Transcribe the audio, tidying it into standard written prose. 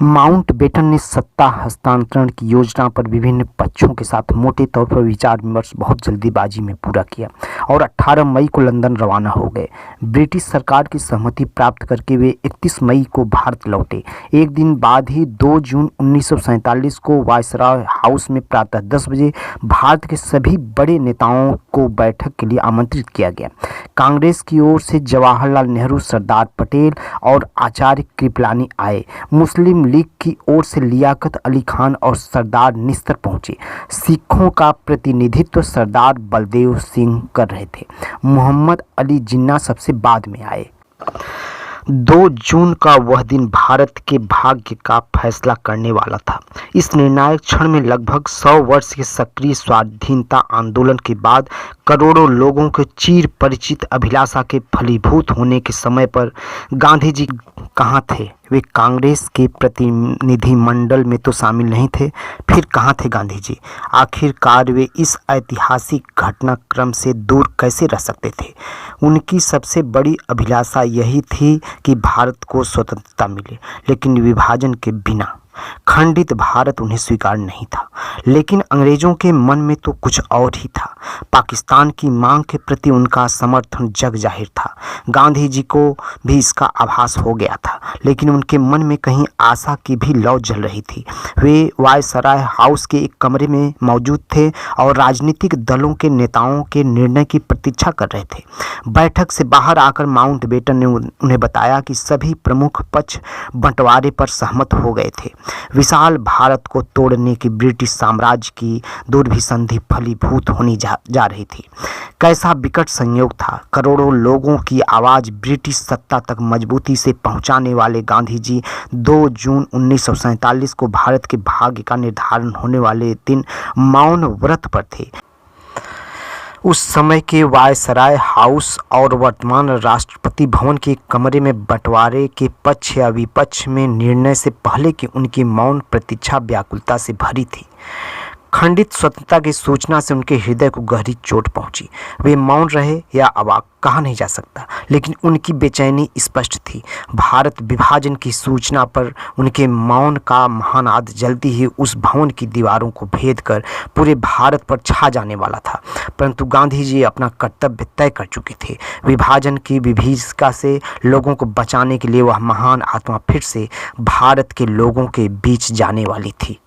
Mountbatten ने सत्ता हस्तांतरण की योजना पर विभिन्न पक्षों के साथ मोटे तौर पर विचार विमर्श बहुत जल्दीबाजी में पूरा किया और 18 मई को लंदन रवाना हो गए। ब्रिटिश सरकार की सहमति प्राप्त करके वे 31 मई को भारत लौटे। एक दिन बाद ही 2 जून 1947 को वायसराय हाउस में प्रातः 10 बजे भारत के सभी बड़े नेताओं को बैठक के लिए आमंत्रित किया गया। कांग्रेस की ओर से जवाहरलाल नेहरू, सरदार पटेल और आचार्य कृपलानी आए। मुस्लिम लीग की ओर से लियाकत अली खान और सरदार निस्तर पहुंचे। सिखों का प्रतिनिधित्व सरदार बलदेव सिंह कर रहे थे। मोहम्मद अली जिन्ना सबसे बाद में आए। 2 जून का वह दिन भारत के भाग्य का फैसला करने वाला था। इस निर्णायक क्षण में लगभग 100 वर्ष के सक्रिय स्वाधीनता आंदोलन के बाद करोड़ों लोगों के चिर परिचित अभिलाषा के फलीभूत होने के समय पर गांधी जी कहाँ थे? वे कांग्रेस के प्रतिनिधिमंडल में तो शामिल नहीं थे, फिर कहाँ थे गांधी जी? आखिरकार वे इस ऐतिहासिक घटनाक्रम से दूर कैसे रह सकते थे? उनकी सबसे बड़ी अभिलाषा यही थी कि भारत को स्वतंत्रता मिले, लेकिन विभाजन के बिना। खंडित भारत उन्हें स्वीकार नहीं था, लेकिन अंग्रेजों के मन में तो कुछ और ही था। पाकिस्तान की मांग के प्रति उनका समर्थन जग जाहिर था। गांधी जी को भी इसका आभास हो गया था, लेकिन उनके मन में कहीं आशा की भी लौ जल रही थी। वे वायसराय हाउस के एक कमरे में मौजूद थे और राजनीतिक दलों के नेताओं के निर्णय की प्रतीक्षा कर रहे थे। बैठक से बाहर आकर माउंटबेटन ने उन्हें बताया कि सभी प्रमुख पक्ष बंटवारे पर सहमत हो गए थे। विशाल भारत को तोड़ने की ब्रिटिश साम्राज्य की दुर्भिसंधि फलीभूत होनी जा रही थी। कैसा विकट संयोग था! करोड़ों लोगों की आवाज़ ब्रिटिश सत्ता तक मजबूती से पहुंचाने वाले गांधी जी 2 जून 1947 को भारत के भाग्य का निर्धारण होने वाले दिन मौन व्रत पर थे। उस समय के वायसराय हाउस और वर्तमान राष्ट्रपति भवन के कमरे में बंटवारे के पक्ष या विपक्ष में निर्णय से पहले की उनकी मौन प्रतीक्षा व्याकुलता से भरी थी। खंडित स्वतंत्रता की सूचना से उनके हृदय को गहरी चोट पहुंची। वे मौन रहे या अवाक, कहा नहीं जा सकता, लेकिन उनकी बेचैनी स्पष्ट थी। भारत विभाजन की सूचना पर उनके मौन का महानाद जल्दी ही उस भवन की दीवारों को भेद कर पूरे भारत पर छा जाने वाला था। परंतु गांधी जी अपना कर्तव्य तय कर चुके थे। विभाजन की विभीषिका से लोगों को बचाने के लिए वह महान आत्मा फिर से भारत के लोगों के बीच जाने वाली थी।